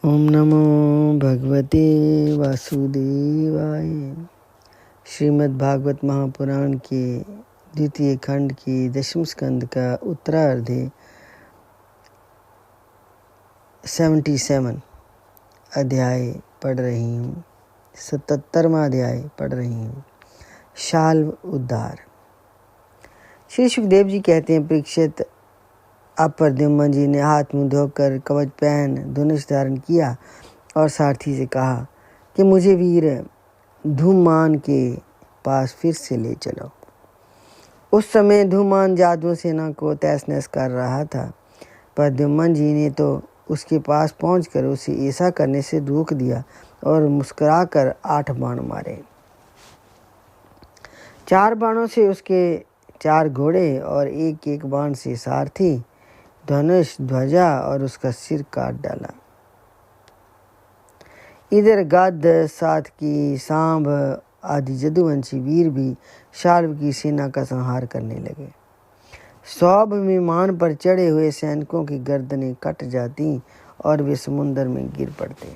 ओम नमो भगवते वासुदेवाय। श्रीमद् भागवत महापुराण के द्वितीय खंड की 10वें स्कंद का उत्तरार्ध 77 अध्याय पढ़ रही हूँ। 77वां अध्याय पढ़ रही हूँ। शाल्व उद्धार। श्री सुखदेव जी कहते हैं, परीक्षित, अब प्रद्युम्न जी ने हाथ मुँह धोकर कवच पहन धनुष धारण किया और सारथी से कहा कि मुझे वीर धूमान के पास फिर से ले चलो। उस समय धूमान जादू सेना को तहस नहस कर रहा था। प्रद्युम्न जी ने तो उसके पास पहुंचकर उसे ऐसा करने से रोक दिया और मुस्कुराकर 8 बाण मारे। 4 बाणों से उसके 4 घोड़े और एक बाण से सारथी, धनुष, ध्वजा और उसका सिर काट डाला। इधर गद, सातकी, सांब आदि जदुवंशी वीर भी शाल्व की सेना का संहार करने लगे। 100 विमान पर चढ़े हुए सैनिकों की गर्दनें कट जाती और वे समुद्र में गिर पड़ते।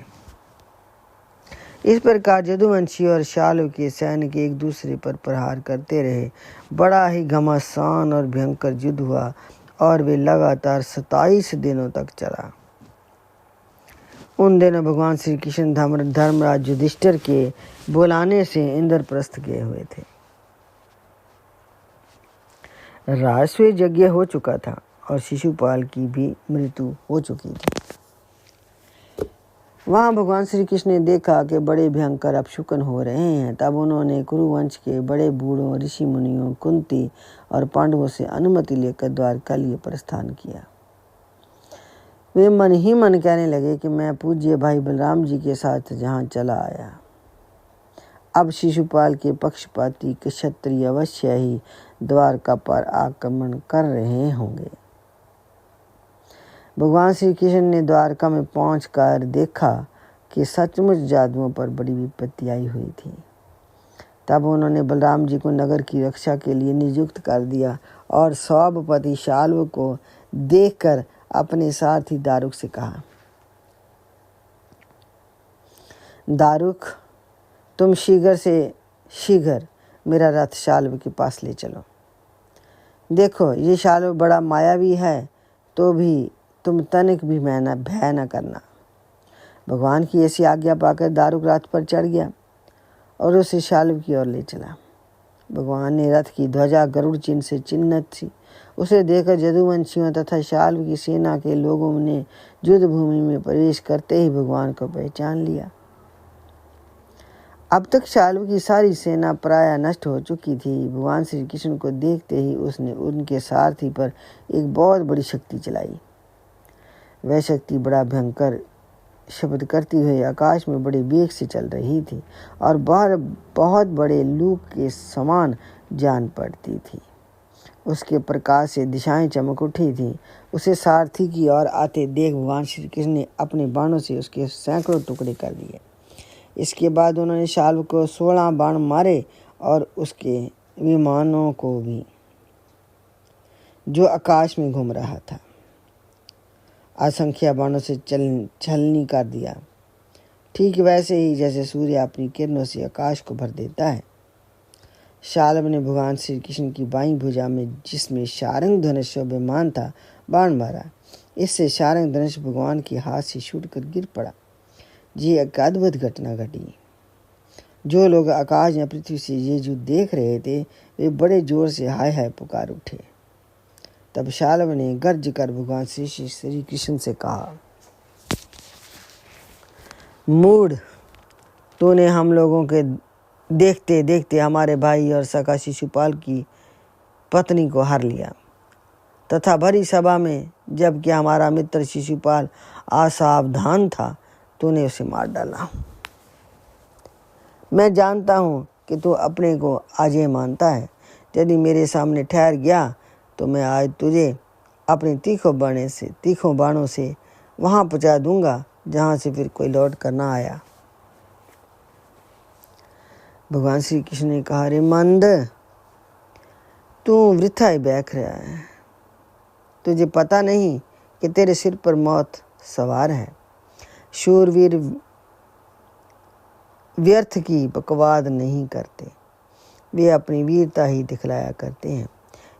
इस प्रकार जदुवंशी और शाल्व के सैनिक एक दूसरे पर प्रहार करते रहे। बड़ा ही घमासान और भयंकर युद्ध हुआ और वे लगातार 27 दिनों तक चला। उन दिनों भगवान श्री कृष्ण धर्मराज युधिष्ठिर के बुलाने से इंद्रप्रस्थ गए हुए थे। राजसूय यज्ञ हो चुका था और शिशुपाल की भी मृत्यु हो चुकी थी। वहां भगवान श्री कृष्ण ने देखा कि बड़े भयंकर अपशकुन हो रहे हैं। तब उन्होंने कुरुवंश के बड़े बूढ़ों, ऋषि मुनियों, कुंती और पांडवों से अनुमति लेकर द्वारका लिए प्रस्थान किया। वे मन ही मन कहने लगे कि मैं पूज्य भाई बलराम जी के साथ जहाँ चला आया, अब शिशुपाल के पक्षपाती क्षत्रिय अवश्य ही द्वारका पर आक्रमण कर रहे होंगे। भगवान श्री कृष्ण ने द्वारका में पहुंचकर देखा कि सचमुच जादुओं पर बड़ी विपत्ति आई हुई थी। तब उन्होंने बलराम जी को नगर की रक्षा के लिए नियुक्त कर दिया और सौभपति शाल्व को देखकर अपने सारथी दारुक से कहा, दारुक, तुम शीघ्र से शीघ्र मेरा रथ शाल्व के पास ले चलो। देखो, ये शाल्व बड़ा मायावी है, तो भी तुम तनिक भी भय न करना। भगवान की ऐसी आज्ञा पाकर दारुक रथ पर चढ़ गया और उसे शाल्व की ओर ले चला। भगवान ने रथ की ध्वजा गरुड़ चिन्ह से चिन्हित थी। उसे देखकर जदुवंशियों तथा शाल्व की सेना के लोगों ने युद्ध भूमि में प्रवेश करते ही भगवान को पहचान लिया। अब तक शाल्व की सारी सेना प्राय नष्ट हो चुकी थी। भगवान श्री कृष्ण को देखते ही उसने उनके सारथी पर एक बहुत बड़ी शक्ति चलाई। वह शक्ति बड़ा भयंकर शब्द करती हुई आकाश में बड़े वेग से चल रही थी और बहुत बड़े लूक के समान जान पड़ती थी। उसके प्रकाश से दिशाएं चमक उठी थी। उसे सारथी की ओर आते देख भगवान श्री कृष्ण ने अपने बाणों से उसके सैकड़ों टुकड़े कर दिए। इसके बाद उन्होंने शाल्व को 16 बाण मारे और उसके विमानों को भी, जो आकाश में घूम रहा था, असंख्य बाणों से छलनी कर दिया। ठीक वैसे ही जैसे सूर्य अपनी किरणों से आकाश को भर देता है। शाल्व ने भगवान श्री कृष्ण की बाईं भुजा में, जिसमें शारंग धनुष शोभायमान था, बाण मारा। इससे शारंग धनुष भगवान के हाथ से छूटकर गिर पड़ा। ये एक अद्भुत घटना घटी। जो लोग आकाश या पृथ्वी से ये युद्ध देख रहे थे, वे बड़े जोर से हाय हाय पुकार उठे। तब शाल्व ने गर्ज कर भगवान श्री कृष्ण से कहा, मूढ़, तूने हम लोगों के देखते देखते हमारे भाई और सखा शिशुपाल की पत्नी को हर लिया तथा भरी सभा में, जबकि हमारा मित्र शिशुपाल असावधान था, तूने उसे मार डाला। मैं जानता हूँ कि तू अपने को अजय मानता है। यदि मेरे सामने ठहर गया तो मैं आज तुझे अपने तीखों बाणों से वहाँ पहुँचा दूंगा जहाँ से फिर कोई लौट कर ना आया। भगवान श्री कृष्ण ने कहा, रे मंद, तू वृथा ही बैठ रहा है। तुझे पता नहीं कि तेरे सिर पर मौत सवार है। शूरवीर व्यर्थ की बकवाद नहीं करते, वे अपनी वीरता ही दिखलाया करते हैं।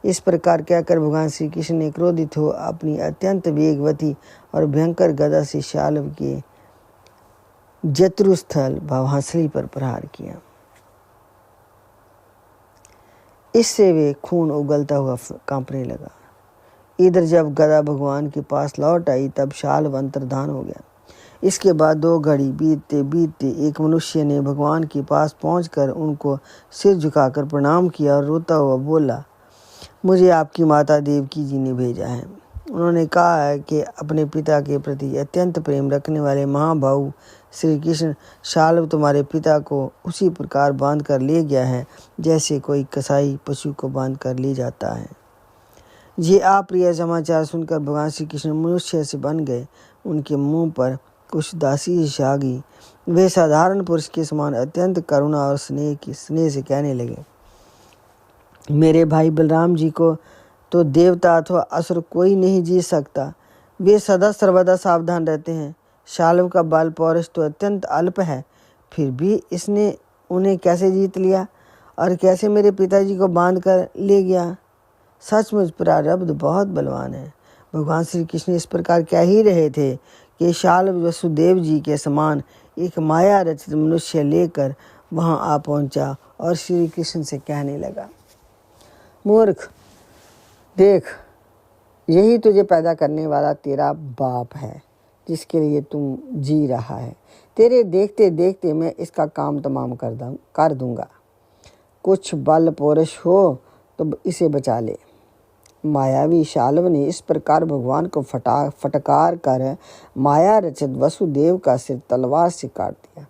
इस प्रकार कहकर भगवान श्री कृष्ण ने क्रोधित हो अपनी अत्यंत वेगवती और भयंकर गदा से शाल्व के जत्रुस्थल भवांसली पर प्रहार किया। इससे वे खून उगलता हुआ कांपने लगा। इधर जब गदा भगवान के पास लौट आई तब शाल्व अंतर्धान हो गया। इसके बाद 2 घड़ी बीतते बीतते एक मनुष्य ने भगवान के पास पहुंचकर उनको सिर झुकाकर प्रणाम किया और रोता हुआ बोला, मुझे आपकी माता देवकी जी ने भेजा है। उन्होंने कहा है कि अपने पिता के प्रति अत्यंत प्रेम रखने वाले महाभाऊ श्री कृष्ण शाल्व तुम्हारे पिता को उसी प्रकार बांध कर ले गया है जैसे कोई कसाई पशु को बांध कर ले जाता है। ये अप्रिय समाचार सुनकर भगवान श्री कृष्ण मनुष्य से बन गए। उनके मुंह पर कुछ दासी छा गई। वे साधारण पुरुष के समान अत्यंत करुणा और स्नेह से कहने लगे, मेरे भाई बलराम जी को तो देवता अथवा असुर कोई नहीं जीत सकता। वे सदा सर्वदा सावधान रहते हैं। शाल्व का बल पौरुष तो अत्यंत अल्प है, फिर भी इसने उन्हें कैसे जीत लिया और कैसे मेरे पिताजी को बांध कर ले गया। सचमुच प्रारब्ध बहुत बलवान है। भगवान श्री कृष्ण इस प्रकार कह ही रहे थे कि शाल्व वसुदेव जी के समान एक माया रचित मनुष्य लेकर वहां आ पहुंचा और श्री कृष्ण से कहने लगा, मूर्ख, देख, यही तुझे पैदा करने वाला तेरा बाप है जिसके लिए तुम जी रहा है। तेरे देखते देखते मैं इसका काम तमाम कर दूंगा। कुछ बल पौरुष हो तो इसे बचा ले। मायावी शाल्व ने इस प्रकार भगवान को फटकार कर माया रचित वसुदेव का सिर तलवार से काट दिया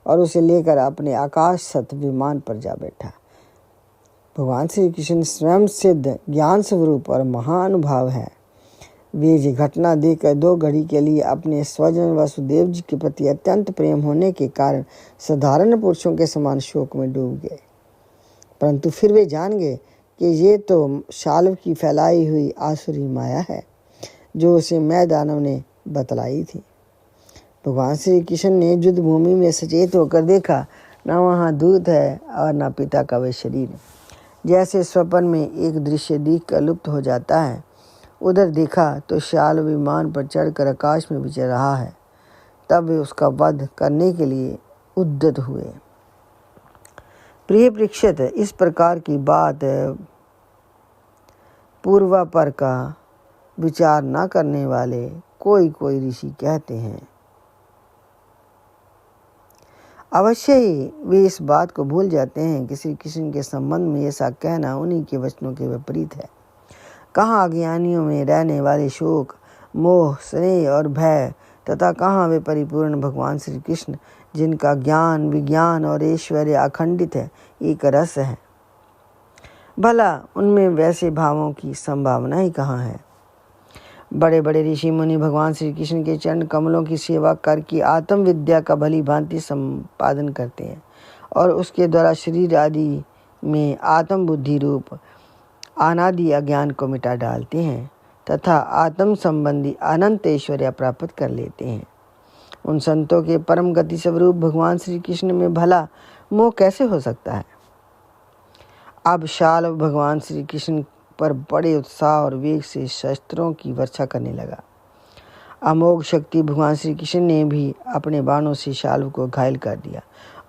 और उसे लेकर अपने आकाश सत विमान पर जा बैठा। भगवान श्री कृष्ण स्वयं सिद्ध ज्ञान स्वरूप और महानुभाव है। वे ये घटना देखकर 2 घड़ी के लिए अपने स्वजन वसुदेव जी के प्रति अत्यंत प्रेम होने के कारण साधारण पुरुषों के समान शोक में डूब गए। परंतु फिर वे जान गए कि ये तो शाल्व की फैलाई हुई आसुरी माया है जो उसे मैं दानव ने बतलाई थी। भगवान श्री कृष्ण ने युद्ध भूमि में सचेत होकर देखा, न वहाँ दूत है और न पिता का वे शरीर। जैसे स्वप्न में एक दृश्य दिख कर लुप्त हो जाता है, उधर देखा तो शाल्व विमान पर चढ़कर आकाश में विचर रहा है। तब वे उसका वध करने के लिए उद्यत हुए। प्रिय परीक्षित, इस प्रकार की बात पूर्वापर का विचार न करने वाले कोई ऋषि कहते हैं। अवश्य ही वे इस बात को भूल जाते हैं कि श्री कृष्ण के संबंध में ऐसा कहना उन्हीं के वचनों के विपरीत है। कहाँ अज्ञानियों में रहने वाले शोक, मोह, स्नेह और भय तथा कहाँ वे परिपूर्ण भगवान श्री कृष्ण जिनका ज्ञान, विज्ञान और ऐश्वर्य अखंडित है, एक रस है। भला उनमें वैसे भावों की संभावना ही कहाँ है। बड़े बड़े ऋषि मुनि भगवान श्री कृष्ण के चरण कमलों की सेवा करके आत्म विद्या का भली भांति संपादन करते हैं और उसके द्वारा शरीर आदि में आत्म बुद्धि रूप अनादि अज्ञान को मिटा डालते हैं तथा आत्म संबंधी अनंत ऐश्वर्य प्राप्त कर लेते हैं। उन संतों के परम गति स्वरूप भगवान श्री कृष्ण में भला मोह कैसे हो सकता है। अब शाल्व भगवान श्री कृष्ण पर बड़े उत्साह और वेग से शस्त्रों की वर्षा करने लगा। अमोघ शक्ति भगवान श्री कृष्ण ने भी अपने बाणों से शाल्व को घायल कर दिया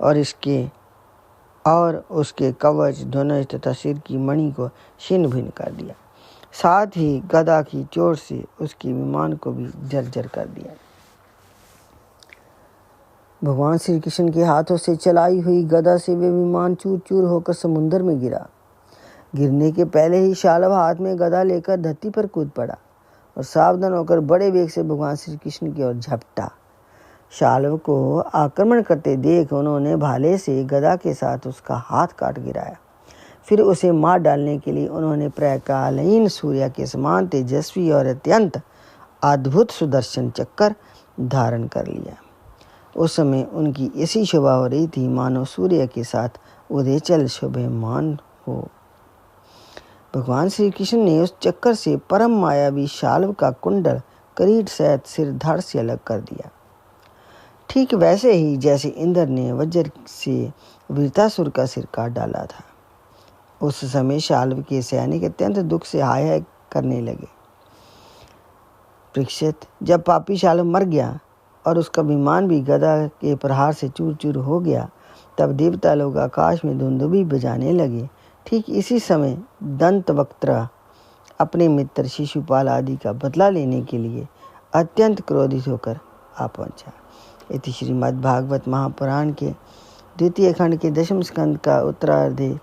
और उसके कवच, धनुष तथा सिर की मणि को छिन्न भिन्न कर दिया। साथ ही गदा की चोट से उसके विमान को भी जर्जर कर दिया। भगवान श्री कृष्ण के हाथों से चलाई हुई गदा से वे विमान चूर चूर होकर समुद्र में गिरा। गिरने के पहले ही शाल्व हाथ में गदा लेकर धरती पर कूद पड़ा और सावधान होकर बड़े वेग से भगवान श्री कृष्ण की ओर झपटा। शाल्व को आक्रमण करते देख उन्होंने भाले से गदा के साथ उसका हाथ काट गिराया। फिर उसे मार डालने के लिए उन्होंने प्रकालीन सूर्य के समान तेजस्वी और अत्यंत अद्भुत सुदर्शन चक्कर धारण कर लिया। उस समय उनकी ऐसी शोभा हो रही थी मानो सूर्य के साथ उदयचल शोभमान हो। भगवान श्री कृष्ण ने उस चक्कर से परम मायावी शाल्व का कुंडल किरीट सहित सिर धड़ से अलग कर दिया। ठीक वैसे ही जैसे इंद्र ने वज्र से वीरतासुर का सिर काट डाला था। उस समय शाल्व के सैनिक अत्यंत दुख से हाय हाय करने लगे। परीक्षित, जब पापी शाल्व मर गया और उसका विमान भी गदा के प्रहार से चूर चूर हो गया, तब देवता लोग आकाश में धुंधुभी बजाने लगे। ठीक इसी समय दंतवक्त्र अपने मित्र शिशुपाल आदि का बदला लेने के लिए अत्यंत क्रोधित होकर आ पहुंचा। इति श्रीमद् भागवत महापुराण के द्वितीय खंड के 10वें स्कंद का उत्तरार्ध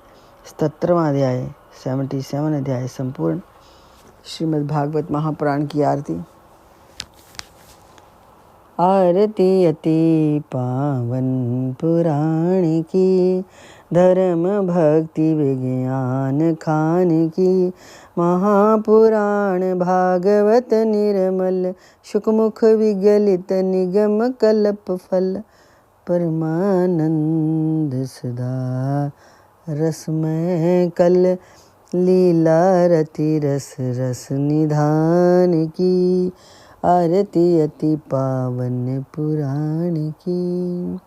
77वां अध्याय 77 अध्याय संपूर्ण। श्रीमद् भागवत महापुराण की आरती। आरती अति पावन पुराण की, धर्म भक्ति विज्ञान खान की। महापुराण भागवत निर्मल, शुकमुख विगलित निगम कल्प फल। परमानंद सदा रसमय कल, लीला रति रस रस निधान की। आरती अति पावन पुराण की।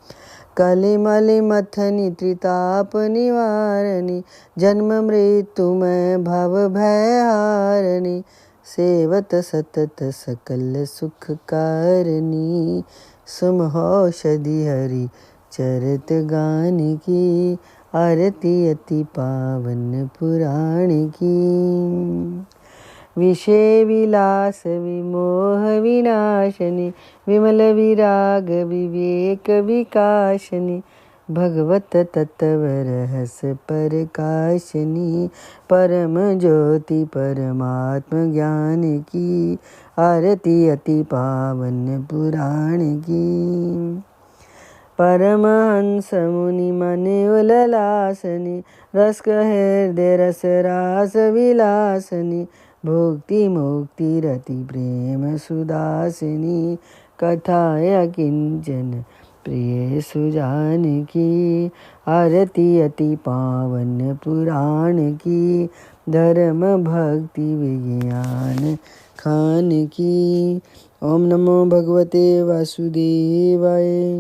कलिमलि मथनी त्रिताप निवारणी, जन्म मृत्युमय भव भय हारणी। सेवत सतत सकल सुख कारणी, सुमहौषधि हरि चरित गान की। आरती अति पावन पुराण की। विषय विलास विमोह विनाशनी, विमल विराग विवेक विकाशनी। भगवत तत्व रहस प्रकाशनी, परम ज्योति परमात्म ज्ञान की। आरती अति पावन पुराण की। परमहंस मुनि मन उल्लासनी, रस हृदय रस रास विलासनी। भुक्ति मुक्ति रति प्रेम सुदासिनी, कथा किंचन प्रिय सुजान की। आरती अति पावन पुराण की, धर्म भक्ति विज्ञान खान की। ओम नमो भगवते वासुदेवाय।